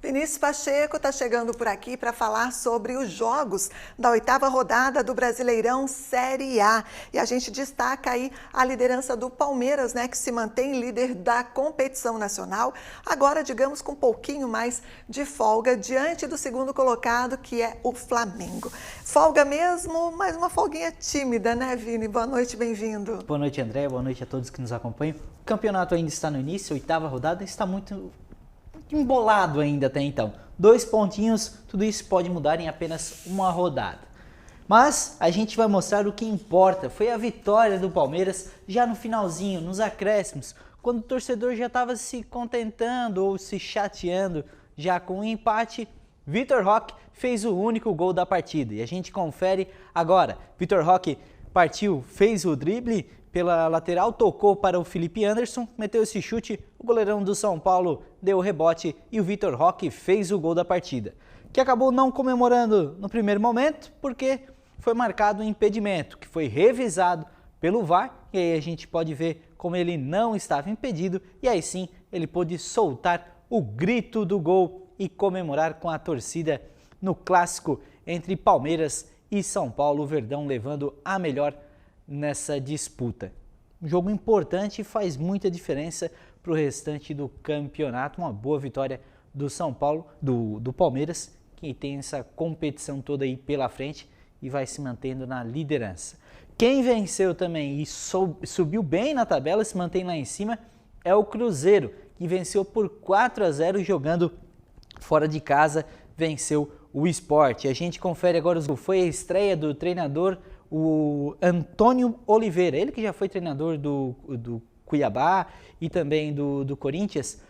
Vinícius Pacheco está chegando por aqui para falar sobre os jogos da 8ª rodada do Brasileirão Série A. E a gente destaca aí a liderança do Palmeiras, né, que se mantém líder da competição nacional, agora, digamos, com um pouquinho mais de folga diante do segundo colocado, que é o Flamengo. Folga mesmo, mas uma folguinha tímida, né, Vini? Boa noite, bem-vindo. Boa noite, André. Boa noite a todos que nos acompanham. O campeonato ainda está no início, a 8ª rodada está muito embolado ainda até então. 2 pontinhos, tudo isso pode mudar em apenas uma rodada. Mas a gente vai mostrar o que importa. Foi a vitória do Palmeiras já no finalzinho, nos acréscimos, quando o torcedor já estava se contentando ou se chateando já com o empate. Vitor Roque fez o único gol da partida e a gente confere agora. Vitor Roque partiu, fez o drible pela lateral, tocou para o Felipe Anderson, meteu esse chute, o goleirão do São Paulo deu o rebote e o Vitor Roque fez o gol da partida, que acabou não comemorando no primeiro momento porque foi marcado um impedimento, que foi revisado pelo VAR, e aí a gente pode ver como ele não estava impedido, e aí sim ele pôde soltar o grito do gol e comemorar com a torcida no clássico entre Palmeiras e São Paulo, o Verdão levando a melhor nessa disputa. Um jogo importante e faz muita diferença para o restante do campeonato. Uma boa vitória do São Paulo, do Palmeiras, que tem essa competição toda aí pela frente e vai se mantendo na liderança. Quem venceu também e subiu bem na tabela, se mantém lá em cima, é o Cruzeiro, que venceu por 4-0 jogando fora de casa, venceu o Sport. A gente confere agora, foi a estreia do treinador, o Antônio Oliveira, ele que já foi treinador do Cuiabá e também do Corinthians,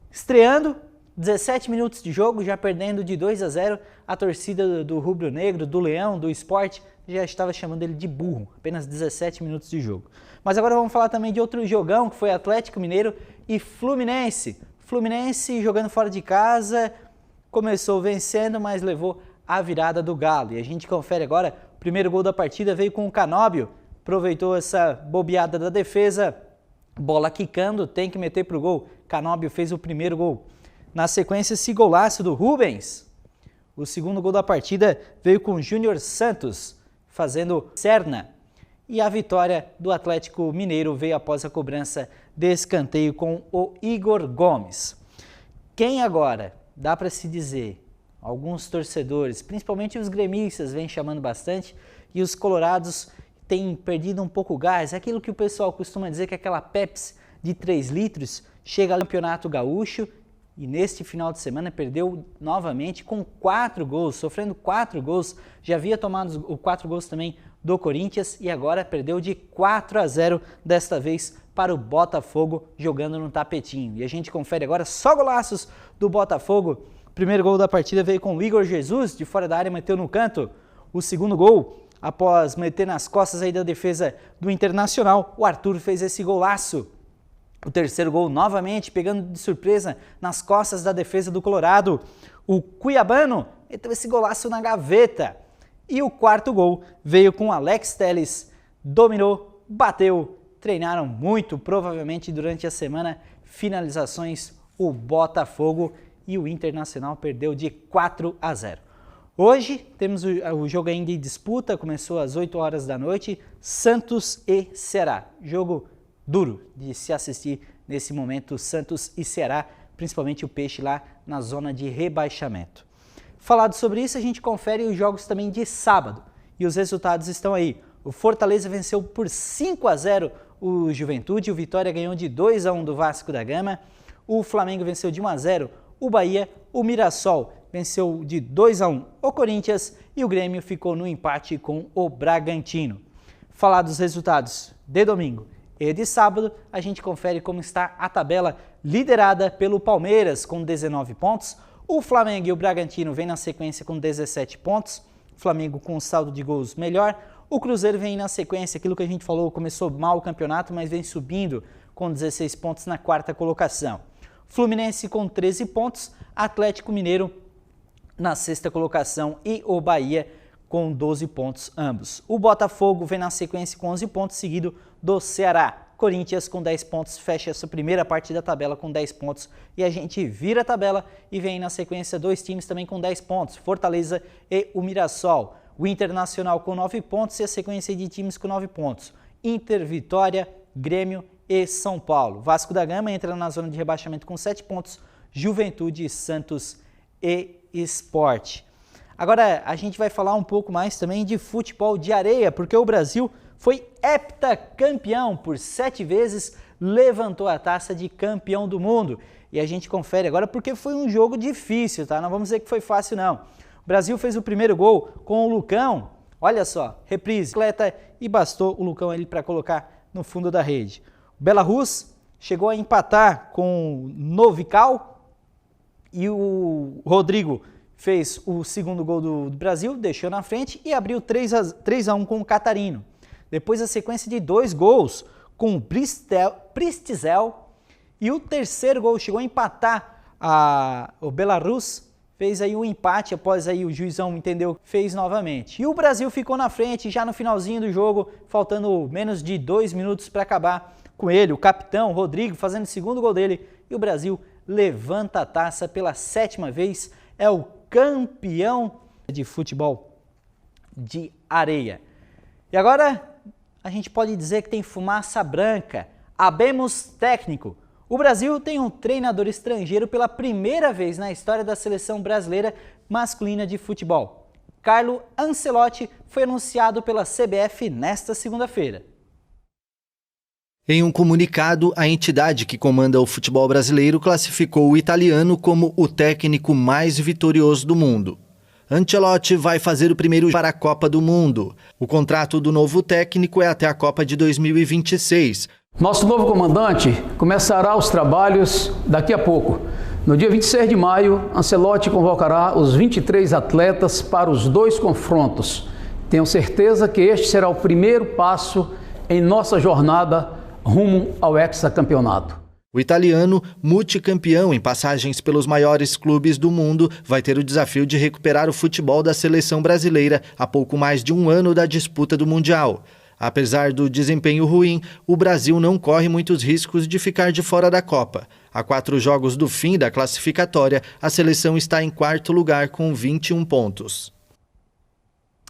estreando, 17 minutos de jogo, já perdendo de 2-0, a torcida do Rubro Negro, do Leão, do Sport, já estava chamando ele de burro, apenas 17 minutos de jogo. Mas agora vamos falar também de outro jogão, que foi Atlético Mineiro e Fluminense. Fluminense jogando fora de casa, começou vencendo, mas levou a virada do Galo. E a gente confere agora, o primeiro gol da partida veio com o Canóbio, aproveitou essa bobeada da defesa, bola quicando, tem que meter para o gol. Canóbio fez o primeiro gol. Na sequência, esse golaço do Rubens. O segundo gol da partida veio com o Júnior Santos, fazendo Serna. E a vitória do Atlético Mineiro veio após a cobrança de escanteio com o Igor Gomes. Quem agora, dá para se dizer, alguns torcedores, principalmente os gremistas, vêm chamando bastante, e os colorados têm perdido um pouco o gás, aquilo que o pessoal costuma dizer que aquela Pepsi de 3 litros chega ao Campeonato Gaúcho e neste final de semana perdeu novamente com 4 gols, sofrendo 4 gols, já havia tomado os 4 gols também do Corinthians e agora perdeu de 4-0, desta vez para o Botafogo, jogando no tapetinho. E a gente confere agora só golaços do Botafogo. O primeiro gol da partida veio com o Igor Jesus, de fora da área, meteu no canto. O segundo gol, após meter nas costas aí da defesa do Internacional, o Arthur fez esse golaço. O terceiro gol, novamente, pegando de surpresa nas costas da defesa do Colorado. O Cuiabano meteu esse golaço na gaveta. E o quarto gol veio com Alex Telles, dominou, bateu, treinaram muito, provavelmente durante a semana, finalizações, o Botafogo e o Internacional perdeu de 4-0. Hoje temos o jogo ainda em disputa, começou às 8 horas da noite, Santos e Ceará. Jogo duro de se assistir nesse momento, Santos e Ceará, principalmente o Peixe lá na zona de rebaixamento. Falado sobre isso, a gente confere os jogos também de sábado e os resultados estão aí. O Fortaleza venceu por 5-0 o Juventude, o Vitória ganhou de 2-1 do Vasco da Gama, o Flamengo venceu de 1-0 o Bahia, o Mirassol venceu de 2-1 o Corinthians e o Grêmio ficou no empate com o Bragantino. Falar dos resultados de domingo e de sábado, a gente confere como está a tabela liderada pelo Palmeiras com 19 pontos, o Flamengo e o Bragantino vêm na sequência com 17 pontos, o Flamengo com um saldo de gols melhor, o Cruzeiro vem na sequência, aquilo que a gente falou, começou mal o campeonato, mas vem subindo com 16 pontos na 4ª colocação. Fluminense com 13 pontos, Atlético Mineiro na 6ª colocação e o Bahia com 12 pontos ambos. O Botafogo vem na sequência com 11 pontos, seguido do Ceará. Corinthians com 10 pontos fecha essa primeira parte da tabela com 10 pontos e a gente vira a tabela e vem na sequência 2 times também com 10 pontos, Fortaleza e o Mirassol. O Internacional com 9 pontos e a sequência de times com 9 pontos. Inter, Vitória, Grêmio e São Paulo. Vasco da Gama entra na zona de rebaixamento com 7 pontos, Juventude, Santos e Sport. Agora a gente vai falar um pouco mais também de futebol de areia, porque o Brasil foi heptacampeão por 7 vezes, levantou a taça de campeão do mundo. E a gente confere agora porque foi um jogo difícil, tá? Não vamos dizer que foi fácil, não. O Brasil fez o primeiro gol com o Lucão, olha só, reprise, bicicleta e bastou o Lucão ali para colocar no fundo da rede. O Belarus chegou a empatar com o Novikal e o Rodrigo fez o segundo gol do Brasil, deixou na frente e abriu 3-1 com o Catarino. Depois a sequência de 2 gols com o Pristizel e o terceiro gol chegou a empatar o Belarus, fez aí o empate, após aí o juizão entendeu, fez novamente. E o Brasil ficou na frente já no finalzinho do jogo, faltando menos de 2 minutos para acabar com ele, o capitão Rodrigo fazendo o segundo gol dele e o Brasil levanta a taça pela 7ª vez, é o campeão de futebol de areia. E agora a gente pode dizer que tem fumaça branca, habemos técnico. O Brasil tem um treinador estrangeiro pela primeira vez na história da seleção brasileira masculina de futebol. Carlo Ancelotti foi anunciado pela CBF nesta segunda-feira. Em um comunicado, a entidade que comanda o futebol brasileiro classificou o italiano como o técnico mais vitorioso do mundo. Ancelotti vai fazer o primeiro para a Copa do Mundo. O contrato do novo técnico é até a Copa de 2026. Nosso novo comandante começará os trabalhos daqui a pouco. No dia 26 de maio, Ancelotti convocará os 23 atletas para os 2 confrontos. Tenho certeza que este será o primeiro passo em nossa jornada rumo ao hexacampeonato. O italiano, multicampeão em passagens pelos maiores clubes do mundo, vai ter o desafio de recuperar o futebol da seleção brasileira a pouco mais de um ano da disputa do Mundial. Apesar do desempenho ruim, o Brasil não corre muitos riscos de ficar de fora da Copa. A 4 jogos do fim da classificatória, a seleção está em 4º lugar com 21 pontos.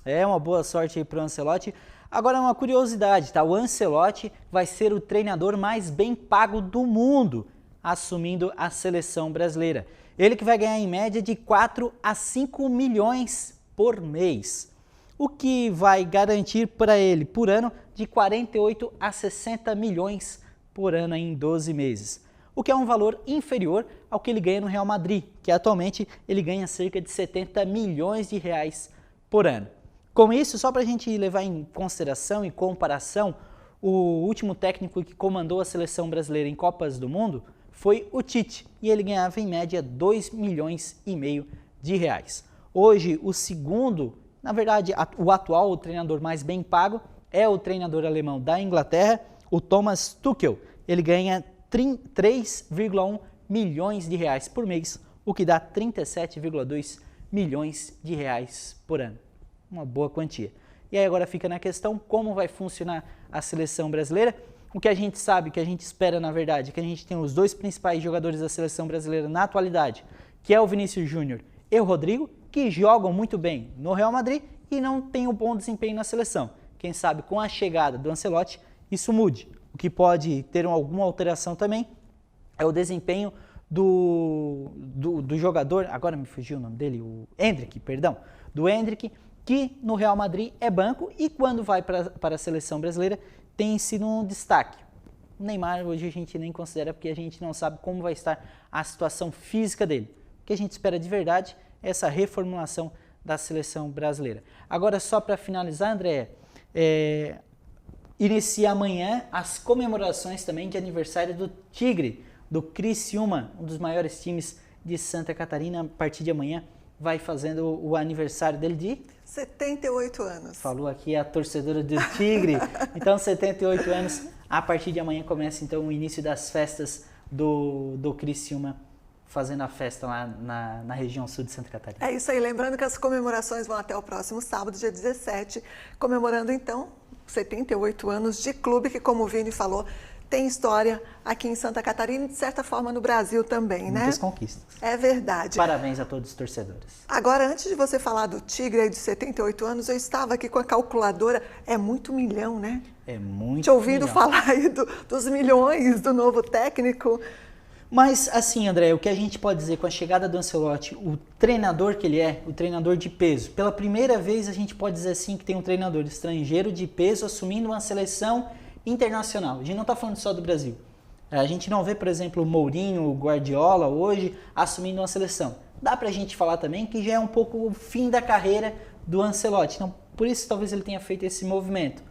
É uma boa sorte aí para o Ancelotti. Agora uma curiosidade, tá? O Ancelotti vai ser o treinador mais bem pago do mundo, assumindo a seleção brasileira. Ele que vai ganhar em média de 4 a 5 milhões por mês, o que vai garantir para ele por ano de 48 a 60 milhões por ano em 12 meses, o que é um valor inferior ao que ele ganha no Real Madrid, que atualmente ele ganha cerca de 70 milhões de reais por ano. Com isso, só para a gente levar em consideração e comparação, o último técnico que comandou a seleção brasileira em Copas do Mundo foi o Tite, e ele ganhava em média 2,5 milhões de reais. Hoje, o segundo, na verdade, o atual treinador mais bem pago é o treinador alemão da Inglaterra, o Thomas Tuchel. Ele ganha 3,1 milhões de reais por mês, o que dá 37,2 milhões de reais por ano. Uma boa quantia. E aí agora fica na questão como vai funcionar a seleção brasileira. O que a gente sabe, que a gente espera na verdade, é que a gente tem os 2 principais jogadores da seleção brasileira na atualidade, que é o Vinícius Júnior e o Rodrigo, que jogam muito bem no Real Madrid e não têm um bom desempenho na seleção. Quem sabe com a chegada do Ancelotti isso mude. O que pode ter alguma alteração também é o desempenho do jogador, agora me fugiu o nome dele, o Endrick, do Endrick, que no Real Madrid é banco e quando vai para a seleção brasileira tem sido um destaque. O Neymar hoje a gente nem considera porque a gente não sabe como vai estar a situação física dele. O que a gente espera de verdade é essa reformulação da seleção brasileira. Agora, só para finalizar, André, inicia amanhã as comemorações também de aniversário do Tigre, do Criciúma, um dos maiores times de Santa Catarina. A partir de amanhã vai fazendo o aniversário dele de 78 anos. Falou aqui a torcedora do Tigre. Então, 78 anos. A partir de amanhã começa então o início das festas do Criciúma, fazendo a festa lá na região sul de Santa Catarina. É isso aí. Lembrando que as comemorações vão até o próximo sábado, dia 17, comemorando então 78 anos de clube que, como o Vini falou, tem história aqui em Santa Catarina e, de certa forma, no Brasil também, né? Muitas conquistas. É verdade. Parabéns a todos os torcedores. Agora, antes de você falar do Tigre aí de 78 anos, eu estava aqui com a calculadora. É muito milhão, né? É muito Te ouvindo milhão. falar aí dos milhões do novo técnico. Mas assim, André, o que a gente pode dizer com a chegada do Ancelotti, o treinador que ele é, o treinador de peso, pela primeira vez a gente pode dizer assim que tem um treinador estrangeiro de peso assumindo uma seleção internacional. A gente não está falando só do Brasil. A gente não vê, por exemplo, o Mourinho, o Guardiola hoje assumindo uma seleção. Dá pra gente falar também que já é um pouco o fim da carreira do Ancelotti. Então, por isso talvez ele tenha feito esse movimento.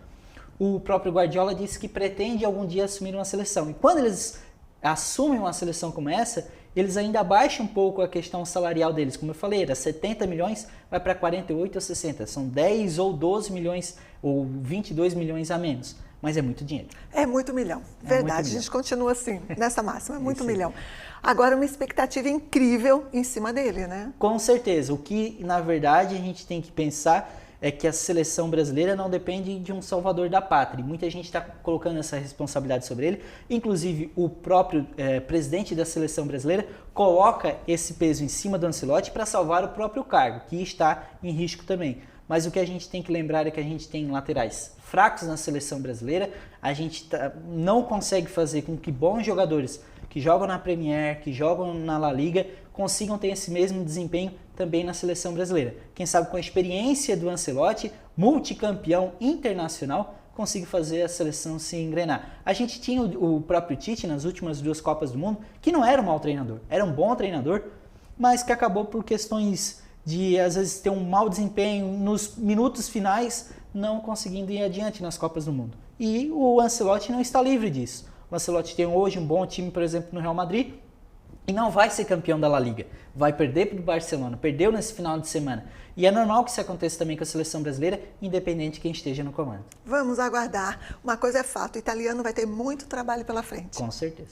O próprio Guardiola disse que pretende algum dia assumir uma seleção. E quando eles assumem uma seleção como essa, eles ainda baixam um pouco a questão salarial deles. Como eu falei, era 70 milhões, vai para 48 ou 60. São 10 ou 12 milhões ou 22 milhões a menos. Mas é muito dinheiro. É muito milhão. É Verdade, muito a milhão. gente continua assim, nessa máxima, é muito Isso aí. milhão. Agora, uma expectativa incrível em cima dele, né? Com certeza. O que, na verdade, a gente tem que pensar é que a seleção brasileira não depende de um salvador da pátria. Muita gente está colocando essa responsabilidade sobre ele. Inclusive, o próprio presidente da seleção brasileira coloca esse peso em cima do Ancelotti para salvar o próprio cargo, que está em risco também. Mas o que a gente tem que lembrar é que a gente tem laterais fracos na seleção brasileira, a gente não consegue fazer com que bons jogadores que jogam na Premier, que jogam na La Liga, consigam ter esse mesmo desempenho também na seleção brasileira. Quem sabe com a experiência do Ancelotti, multicampeão internacional, consiga fazer a seleção se engrenar. A gente tinha o próprio Tite nas últimas 2 Copas do Mundo, que não era um mau treinador, era um bom treinador, mas que acabou por questões de, às vezes, ter um mau desempenho nos minutos finais, não conseguindo ir adiante nas Copas do Mundo. E o Ancelotti não está livre disso. O Ancelotti tem hoje um bom time, por exemplo, no Real Madrid, e não vai ser campeão da La Liga. Vai perder para o Barcelona, perdeu nesse final de semana. E é normal que isso aconteça também com a seleção brasileira, independente de quem esteja no comando. Vamos aguardar. Uma coisa é fato, o italiano vai ter muito trabalho pela frente. Com certeza.